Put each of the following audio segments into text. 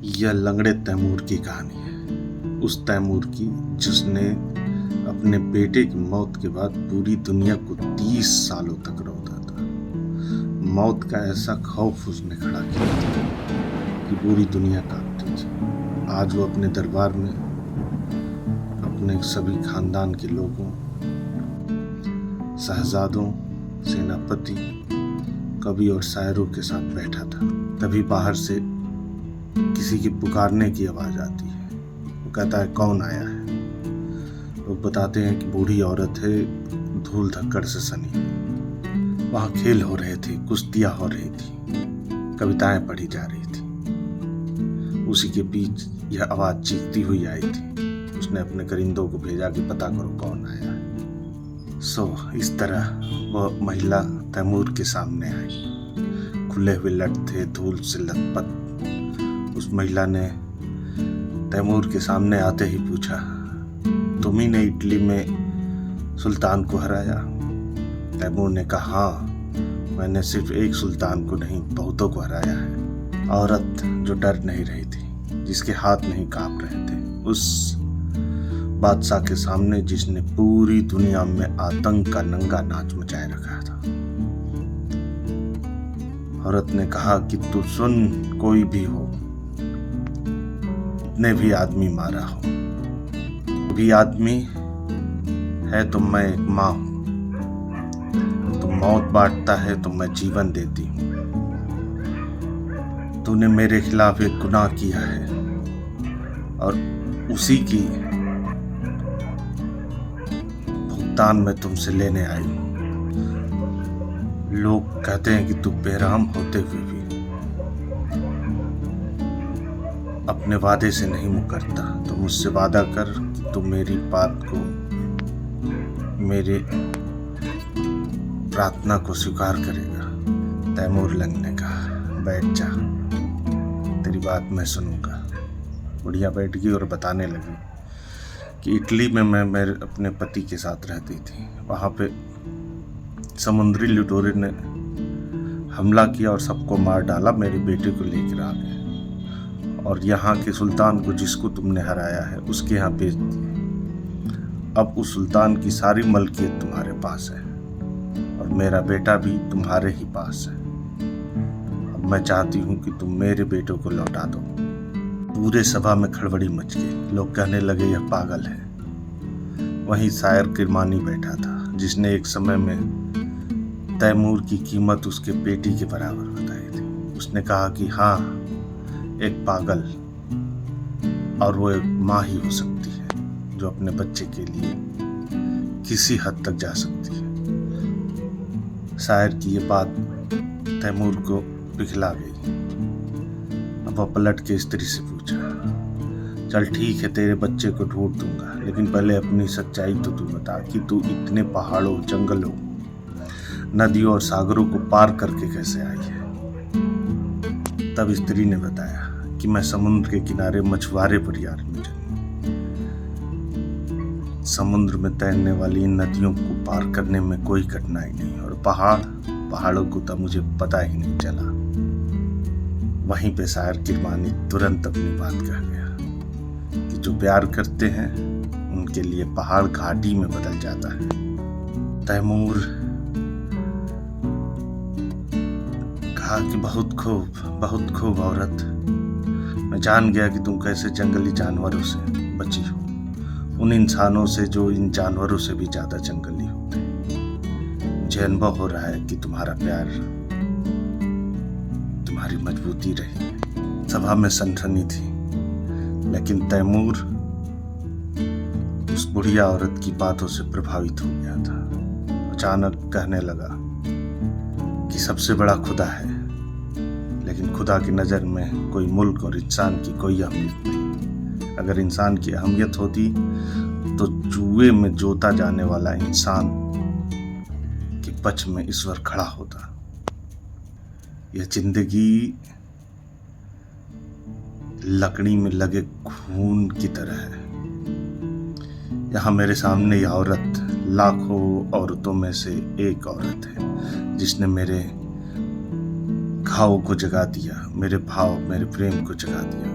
यह लंगड़े तैमूर की कहानी है। उस तैमूर की जिसने अपने बेटे की मौत के बाद पूरी दुनिया को 30 सालों तक रौंदा था। मौत का ऐसा खौफ उसने खड़ा किया था कि पूरी दुनिया कांपती थी। आज वो अपने दरबार में अपने सभी खानदान के लोगों, शहजादों, सेनापति, कवि और शायरों के साथ बैठा था। तभी बाहर से किसी के पुकारने की आवाज आती है। वो कहता है, कौन आया है? लोग बताते हैं कि बूढ़ी औरत है, धूल धक्कड़ से सनी। वहां खेल हो रहे थे, कुश्तियां हो रही थी, कविताएं पढ़ी जा रही थी। उसी के बीच यह आवाज चीखती हुई आई थी। उसने अपने करिंदों को भेजा कि पता करो कौन आया है। इस तरह वह महिला तैमूर के सामने आई। खुले हुए लट थे, धूल से लथपथ। उस महिला ने तैमूर के सामने आते ही पूछा, तुम ही ने इटली में सुल्तान को हराया? तैमूर ने कहा, हाँ, मैंने सिर्फ एक सुल्तान को नहीं, बहुतों को हराया है। औरत जो डर नहीं रही थी, जिसके हाथ नहीं कांप रहे थे, उस बादशाह के सामने जिसने पूरी दुनिया में आतंक का नंगा नाच मचाए रखा था। औरत ने कहा कि तू सुन, कोई भी हो, जितने भी आदमी मारा हो, भी आदमी है तो मैं एक माँ हूं। तू मौत बांटता है तो मैं जीवन देती हूँ। तूने मेरे खिलाफ एक गुनाह किया है और उसी की भुगतान मैं तुमसे लेने आई हूँ। लोग कहते हैं कि तू बेरहम होते हुए भी अपने वादे से नहीं मुकरता। तो मुझसे वादा कर कि तू मेरी बात को, मेरे प्रार्थना को स्वीकार करेगा। तैमूर लंग ने कहा, बैठ जा, तेरी बात मैं सुनूंगा। बुढ़िया बैठ गई और बताने लगी कि इटली में मैं मेरे अपने पति के साथ रहती थी। वहाँ पे समुद्री लुटेरे ने हमला किया और सबको मार डाला। मेरे बेटे को लेकर आ गए और यहाँ के सुल्तान को, जिसको तुमने हराया है, उसके यहाँ भेज दिया। अब उस सुल्तान की सारी मलकियत तुम्हारे पास है और मेरा बेटा भी तुम्हारे ही पास है। अब मैं चाहती हूँ कि तुम मेरे बेटों को लौटा दो। पूरे सभा में खड़बड़ी मच गई। लोग कहने लगे, यह पागल है। वहीं शायर किरमानी बैठा था, जिसने एक समय में तैमूर की कीमत उसके बेटी के बराबर बताई थी। उसने कहा कि हाँ, एक पागल, और वो एक माँ ही हो सकती है जो अपने बच्चे के लिए किसी हद तक जा सकती है। शायर की ये बात तैमूर को पिघला गई। अब वह पलट के स्त्री से पूछा, चल ठीक है, तेरे बच्चे को ढूंढ दूंगा, लेकिन पहले अपनी सच्चाई तो तू बता कि तू इतने पहाड़ों, जंगलों, नदियों और सागरों को पार करके कैसे आई है। तब स्त्री ने बताया कि मैं समुद्र के किनारे मछुआरे परिवार में जन्मी। समुद्र में तैरने वाली इन नदियों को पार करने में कोई कठिनाई नहीं, और पहाड़ों को तो मुझे पता ही नहीं चला। वहीं पे शायर किरमानी तुरंत अपनी बात कह गया कि जो प्यार करते हैं उनके लिए पहाड़ घाटी में बदल जाता है। तैमूर कहा कि बहुत खूब औरत, मैं जान गया कि तुम कैसे जंगली जानवरों से बची हो, उन इंसानों से जो इन जानवरों से भी ज्यादा जंगली होते हैं। मुझे अनुभव हो रहा है कि तुम्हारा प्यार, तुम्हारी मजबूती रही। सभा में सनसनी थी, लेकिन तैमूर उस बुढ़िया औरत की बातों से प्रभावित हो गया था। अचानक कहने लगा कि सबसे बड़ा खुदा है, लेकिन खुदा की नज़र में कोई मुल्क और इंसान की कोई अहमियत नहीं। अगर इंसान की अहमियत होती तो जुए में जोता जाने वाला इंसान के पक्ष में ईश्वर खड़ा होता। यह जिंदगी लकड़ी में लगे खून की तरह है। यहाँ मेरे सामने यह औरत लाखों औरतों में से एक औरत है, जिसने मेरे घाव को जगा दिया, मेरे भाव, मेरे प्रेम को जगा दिया।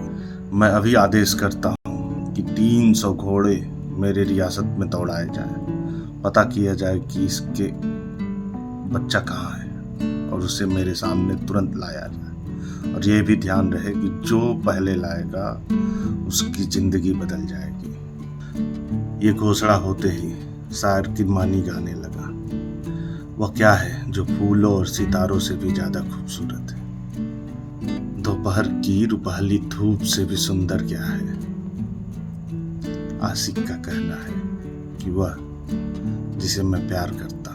मैं अभी आदेश करता हूँ कि 300 घोड़े मेरे रियासत में दौड़ाए जाएं। पता किया जाए कि इसके बच्चा कहाँ है और उसे मेरे सामने तुरंत लाया जाए। और ये भी ध्यान रहे कि जो पहले लाएगा उसकी जिंदगी बदल जाएगी। ये घोषणा होते ही शायर किरमानी गाने लगा। वह क्या है जो फूलों और सितारों से भी ज्यादा खूबसूरत है। दोपहर की रुपहली धूप से भी सुंदर क्या है। आशिक का कहना है कि वह जिसे मैं प्यार करता